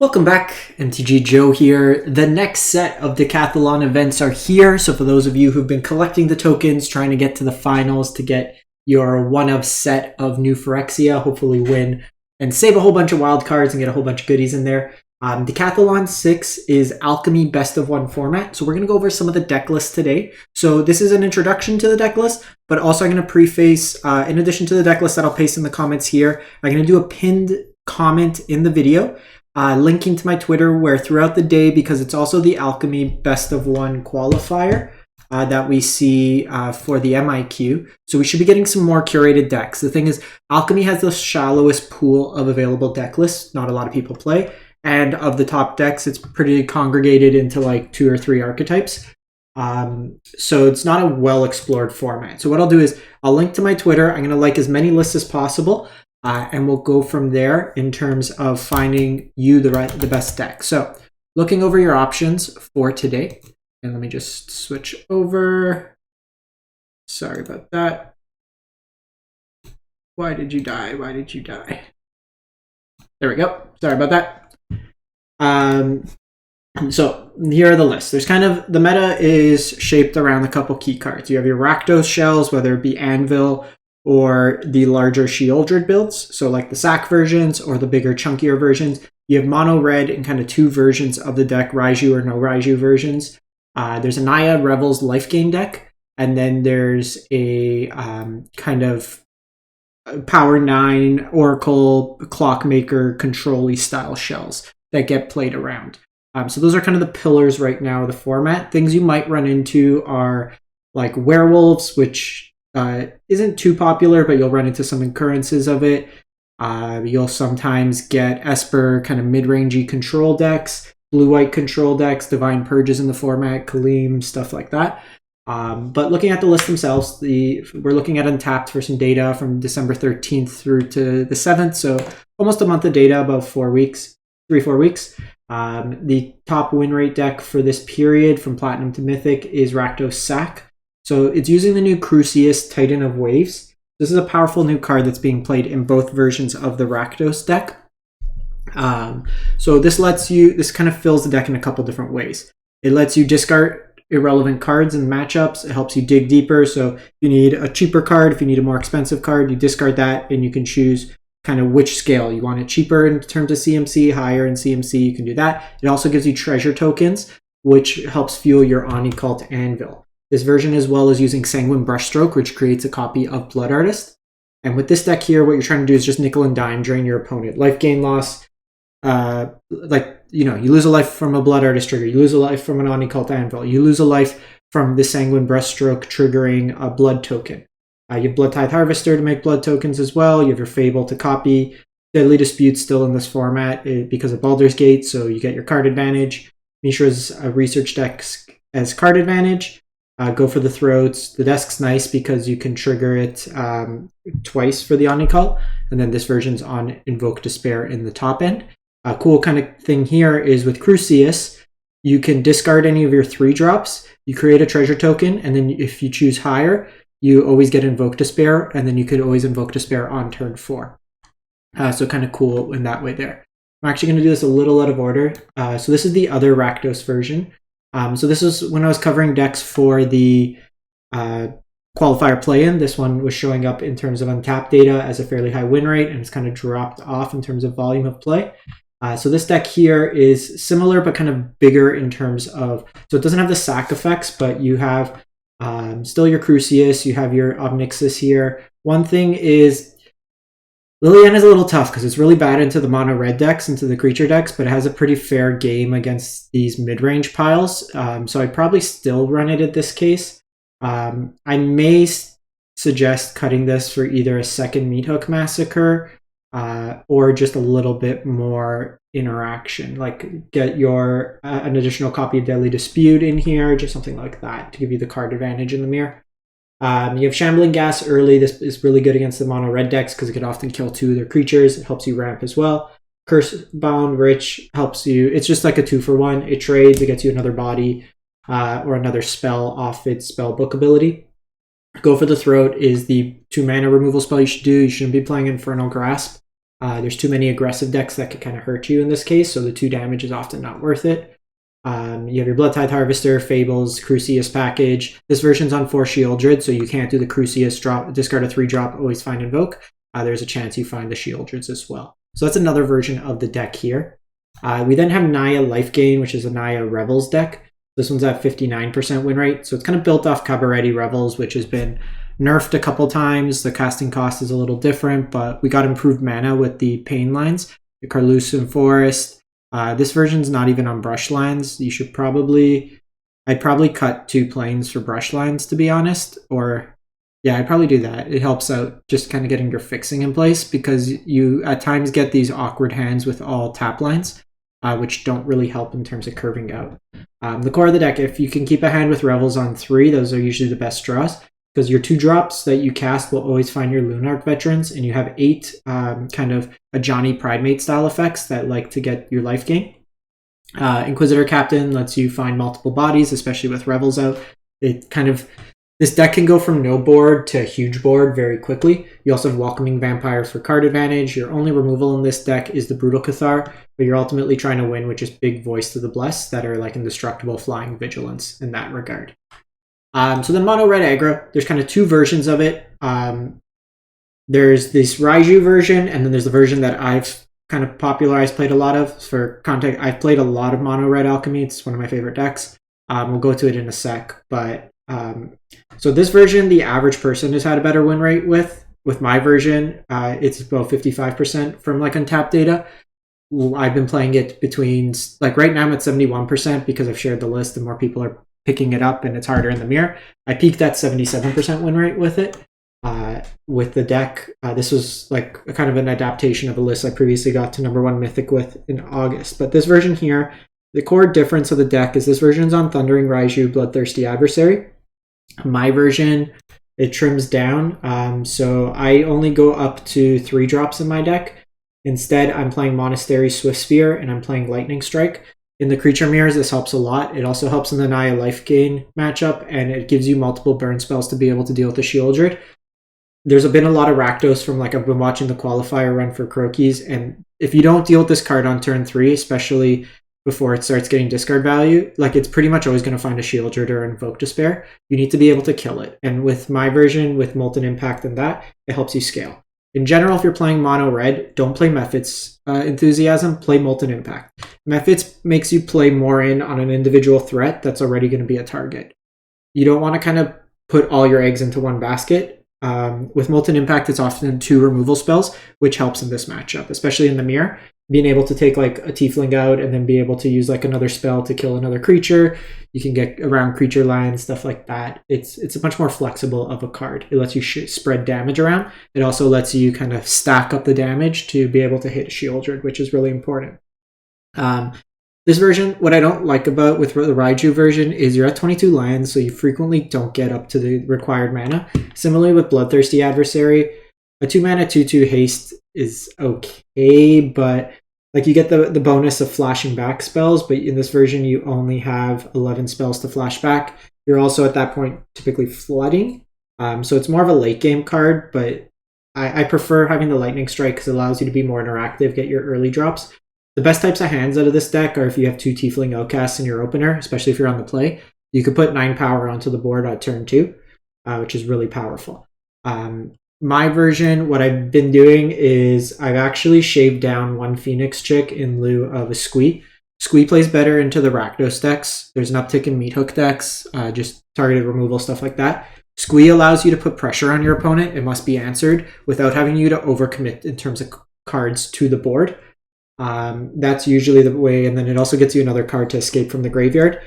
Welcome back, MTG Joe here. The next set of Decathlon events are here, so for those of you who've been collecting the tokens, trying to get to the finals to get your one-of set of new Phyrexia, hopefully win and save a whole bunch of wild cards and get a whole bunch of goodies in there. Decathlon 6 is Alchemy Best of 1 format, so we're going to go over some of the deck lists today. So this is an introduction to the deck list, but also I'm going to preface, in addition to the deck list that I'll paste in the comments here, I'm going to do a pinned comment in the video linking to my Twitter, where throughout the day, because it's also the Alchemy Best of 1 qualifier that we see for the MIQ, so we should be getting some more curated decks. The thing is, Alchemy has the shallowest pool of available deck lists. Not a lot of people play, and of the top decks, it's pretty congregated into like 2 or 3 archetypes. So it's not a well-explored format. So what I'll do is I'll link to my Twitter. I'm going to like as many lists as possible. And we'll go from there in terms of finding you the best deck. So looking over your options for today, and let me just switch over. Sorry about that. Why did you die? Why did you die? There we go. Sorry about that. So here are the lists. There's kind of, the meta is shaped around a couple key cards. You have your Rakdos shells, whether it be Anvil or the larger Sheoldred builds, so like the sack versions or the bigger, chunkier versions. You have mono red and kind of 2 versions of the deck, Raiju or no Raiju versions. There's a Naya Revels life gain deck, and then there's a kind of Power 9 Oracle Clockmaker control-y style shells that get played around. So those are kind of the pillars right now of the format. Things you might run into are like werewolves, which isn't too popular, but you'll run into some occurrences of it. You'll sometimes get Esper kind of mid-rangey control decks, blue-white control decks, Divine Purges in the format, Kaleem, stuff like that. But looking at the list themselves, we're looking at Untapped for some data from December 13th through to the 7th, so almost a month of data, about 4 weeks, 3-4 weeks. The top win rate deck for this period from Platinum to Mythic is Rakdos Sack. So it's using the new Crucius Titan of Waves. This is a powerful new card that's being played in both versions of the Rakdos deck. So this kind of fills the deck in a couple different ways. It lets you discard irrelevant cards and matchups. It helps you dig deeper. So if you need a cheaper card, if you need a more expensive card, you discard that and you can choose kind of which scale. You want it cheaper in terms of CMC, higher in CMC, you can do that. It also gives you treasure tokens, which helps fuel your Oni Cult Anvil. This version as well is using Sanguine Brushstroke, which creates a copy of Blood Artist. And with this deck here, what you're trying to do is just nickel and dime, drain your opponent. Life gain loss, you lose a life from a Blood Artist trigger, you lose a life from an Oni Cult Anvil, you lose a life from the Sanguine Brushstroke triggering a blood token. You have Blood Tithe Harvester to make blood tokens as well. You have your Fable to copy. Deadly Dispute still in this format because of Baldur's Gate, so you get your card advantage. Mishra's research decks as card advantage. Go for the Throats. The desk's nice because you can trigger it twice for the Oni Call, and then this version's on Invoke Despair in the top end. A cool kind of thing here is with Crucius, you can discard any of your 3-drops, you create a treasure token, and then if you choose higher, you always get Invoke Despair, and then you could always Invoke Despair on turn 4. So kind of cool in that way there. I'm actually going to do this a little out of order. So this is the other Rakdos version. So this is when I was covering decks for the qualifier play-in. This one was showing up in terms of untapped data as a fairly high win rate, and it's kind of dropped off in terms of volume of play. So this deck here is similar, but kind of bigger in terms of, so it doesn't have the sack effects, but you have still your Crucius, you have your Obnixis here. One thing is, Liliana is a little tough because it's really bad into the mono red decks, into the creature decks, but it has a pretty fair game against these mid-range piles. So I'd probably still run it at this case. I may suggest cutting this for either a second Meat Hook Massacre or just a little bit more interaction, like get your an additional copy of Deadly Dispute in here, just something like that to give you the card advantage in the mirror. You have Shambling Gas early. This is really good against the mono red decks because it can often kill 2 of their creatures. It helps you ramp as well. Curse Bound Rich helps you. It's just like a 2-for-1. It trades. It gets you another body or another spell off its spell book ability. Go for the Throat is the 2-mana removal spell you should do. You shouldn't be playing Infernal Grasp. There's too many aggressive decks that could kind of hurt you in this case, so the 2 damage is often not worth it. You have your Bloodtithe Harvester, Fables, Crucius package. This version's on 4 Shieldred, so you can't do the Crucius drop, discard a 3-drop, always find Invoke. There's a chance you find the Shieldreds as well. So that's another version of the deck here. We then have Naya Life Gain, which is a Naya Revels deck. This one's at 59% win rate, so it's kind of built off Cabaretti Revels, which has been nerfed a couple times. The casting cost is a little different, but we got improved mana with the Pain lines, the Carlucin Forest. This version's not even on brush lines. You should I'd probably cut 2 planes for brush lines, to be honest, or yeah, I'd probably do that. It helps out just kind of getting your fixing in place, because you at times get these awkward hands with all tap lines, which don't really help in terms of curving out. The core of the deck, if you can keep a hand with Revels on 3, those are usually the best draws, because your 2 drops that you cast will always find your Lunarch Veterans, and you have 8 kind of a Johnny Pridemate style effects that like to get your life gain. Inquisitor Captain lets you find multiple bodies, especially with Revels out. This deck can go from no board to huge board very quickly. You also have Welcoming Vampire for card advantage. Your only removal in this deck is the Brutal Cathar, but you're ultimately trying to win with just big Voice to the Bless that are like indestructible flying vigilance in that regard. So then mono red aggro, there's kind of 2 versions of it. There's this Raiju version, and then there's the version that I've kind of popularized, played a lot of. For context, I've played a lot of mono red alchemy. It's one of my favorite decks. We'll go to it in a sec, but so this version, the average person has had a better win rate with. With my version, it's about 55% from like untapped data. I've been playing it between, like right now I'm at 71% because I've shared the list and more people are picking it up and it's harder in the mirror. I peaked at 77% win rate with it. With the deck, this was like a kind of an adaptation of a list I previously got to #1 Mythic with in August. But this version here, the core difference of the deck is this version's on Thundering Raiju, Bloodthirsty Adversary. My version, it trims down, so I only go up to 3 drops in my deck. Instead, I'm playing Monastery Swift Spear and I'm playing Lightning Strike. In the creature mirrors, this helps a lot. It also helps in the Naya Life Gain matchup, and it gives you multiple burn spells to be able to deal with the Shieldred. There's been a lot of Rakdos from I've been watching the qualifier run for Croakies, and if you don't deal with this card on turn 3, especially before it starts getting discard value, it's pretty much always going to find a Shieldred or Invoke Despair. You need to be able to kill it. And with my version, with Molten Impact and that, it helps you scale. In general, if you're playing mono red, don't play Mephit's Enthusiasm, play Molten Impact. Mephit's makes you play more in on an individual threat that's already going to be a target. You don't want to kind of put all your eggs into one basket. With Molten Impact, it's often 2 removal spells, which helps in this matchup, especially in the mirror. Being able to take a Tiefling out and then be able to use another spell to kill another creature. You can get around creature lines, stuff like that. It's a much more flexible of a card. It lets you spread damage around. It also lets you kind of stack up the damage to be able to hit a Shieldred, which is really important. This version, what I don't like about with the Raiju version is you're at 22 lands, so you frequently don't get up to the required mana. Similarly with Bloodthirsty Adversary, a 2-mana 2/2 haste is okay, but you get the bonus of flashing back spells, but in this version you only have 11 spells to flash back. You're also at that point typically flooding, so it's more of a late game card, but I prefer having the Lightning Strike because it allows you to be more interactive, get your early drops. The best types of hands out of this deck are if you have 2 Tiefling Outcasts in your opener, especially if you're on the play. You could put 9 power onto the board at turn 2, which is really powerful. My version, what I've been doing is I've actually shaved down 1 Phoenix Chick in lieu of a Squee. Squee plays better into the Rakdos decks. There's an uptick in Meat Hook decks, just targeted removal, stuff like that. Squee allows you to put pressure on your opponent. It must be answered without having you to overcommit in terms of cards to the board. That's usually the way, and then it also gets you another card to escape from the graveyard.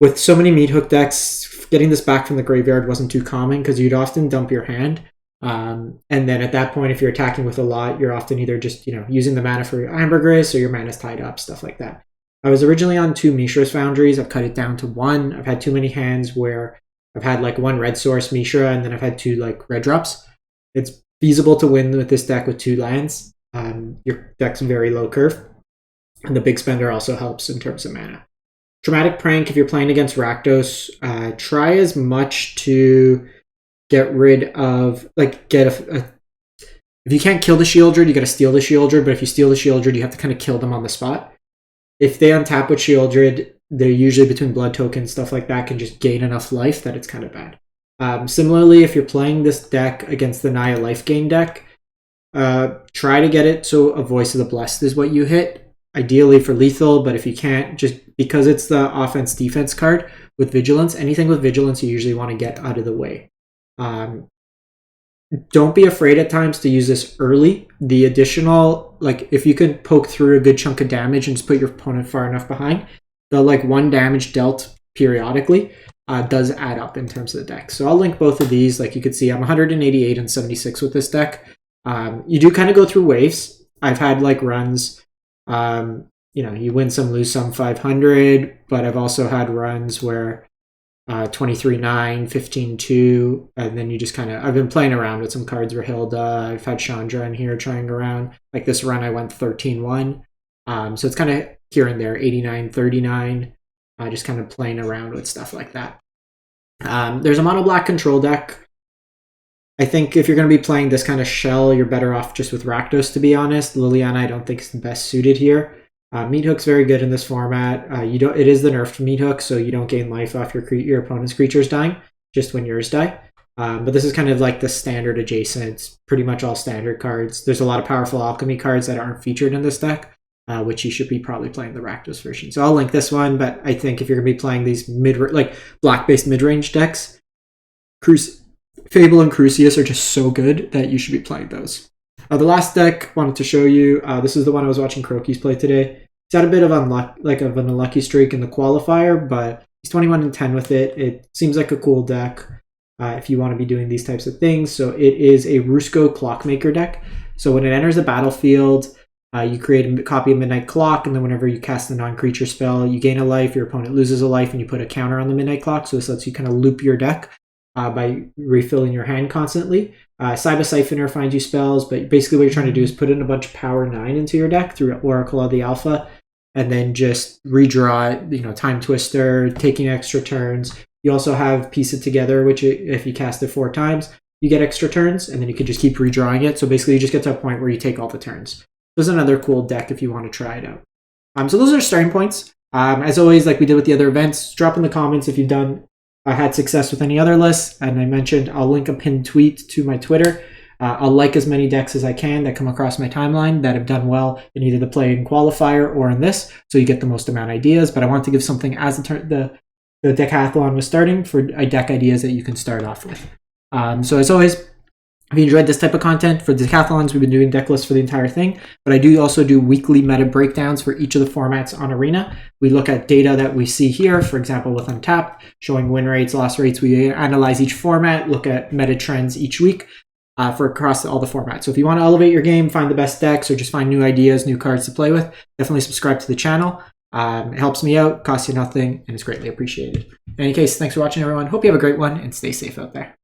With so many Meat Hook decks, getting this back from the graveyard wasn't too common because you'd often dump your hand. And then at that point, if you're attacking with a lot, you're often either just using the mana for your Ambergris or your mana's tied up, stuff like that. I was originally on 2 Mishra's Foundries. I've cut it down to 1. I've had too many hands where I've had 1 red source Mishra and then I've had 2 red drops. It's feasible to win with this deck with 2 lands. Your deck's very low curve, and the big spender also helps in terms of mana. Traumatic Prank, if you're playing against Rakdos, try as much to get rid of, get If you can't kill the Shieldred, you got to steal the Shieldred, but if you steal the Shieldred, you have to kind of kill them on the spot. If they untap with Shieldred, they're usually between blood tokens, stuff like that, can just gain enough life that it's kind of bad. Similarly, if you're playing this deck against the Naya life gain deck, try to get it so a Voice of the Blessed is what you hit, ideally for lethal, but if you can't, just because it's the offense-defense card with Vigilance, anything with Vigilance you usually want to get out of the way. Don't be afraid at times to use this early. The additional, like, if you can poke through a good chunk of damage and just put your opponent far enough behind, the, like, 1 damage dealt periodically does add up in terms of the deck. So I'll link both of these. Like you can see, I'm 188 and 76 with this deck. You do kind of go through waves. I've had, like, runs, you know, you win some, lose some 500, but I've also had runs where 23-9, 15-2, and then you just kind of, I've been playing around with some cards where Hilda, I've had Chandra in here trying around. Like this run I went 13-1. So it's kind of here and there, 89-39, just kind of playing around with stuff like that. There's a mono black control deck. I think if you're going to be playing this kind of shell, you're better off just with Rakdos, to be honest. Liliana I don't think is the best suited here. Meat Hook's very good in this format. It is the nerfed Meat Hook, so you don't gain life off your opponent's creatures dying, just when yours die. But this is kind of like the standard adjacent, pretty much all standard cards. There's a lot of powerful alchemy cards that aren't featured in this deck, which you should be probably playing the Rakdos version. So I'll link this one, but I think if you're going to be playing these black-based mid-range decks, Fable and Crucius are just so good that you should be playing those. The last deck I wanted to show you, this is the one I was watching Crokies play today. He's had a bit of an unlucky streak in the qualifier, but he's 21-10 with it. It seems like a cool deck if you want to be doing these types of things. So it is a Rusko Clockmaker deck. So when it enters the battlefield, you create a copy of Midnight Clock, and then whenever you cast a non-creature spell, you gain a life, your opponent loses a life, and you put a counter on the Midnight Clock. So this lets you kind of loop your deck by refilling your hand constantly. Cyber Siphoner finds you spells, but basically what you're trying to do is put in a bunch of Power 9 into your deck through Oracle of the Alpha, and then just redraw it, you know, Time Twister, taking extra turns. You also have Piece It Together, which if you cast it 4 times, you get extra turns, and then you can just keep redrawing it. So basically you just get to a point where you take all the turns. This is another cool deck if you want to try it out. So those are starting points. As always, like we did with the other events, drop in the comments if you've had success with any other lists. And I mentioned I'll link a pinned tweet to my Twitter. I'll like as many decks as I can that come across my timeline that have done well in either the play in qualifier or in this, so you get the most amount of ideas. But I want to give something as the decathlon was starting for deck ideas that you can start off with. So as always, if you enjoyed this type of content, for the decathlons, we've been doing deck lists for the entire thing, but I do also do weekly meta breakdowns for each of the formats on Arena. We look at data that we see here, for example, with Untapped, showing win rates, loss rates. We analyze each format, look at meta trends each week for across all the formats. So if you want to elevate your game, find the best decks, or just find new ideas, new cards to play with, definitely subscribe to the channel. It helps me out, costs you nothing, and it's greatly appreciated. In any case, thanks for watching, everyone. Hope you have a great one, and stay safe out there.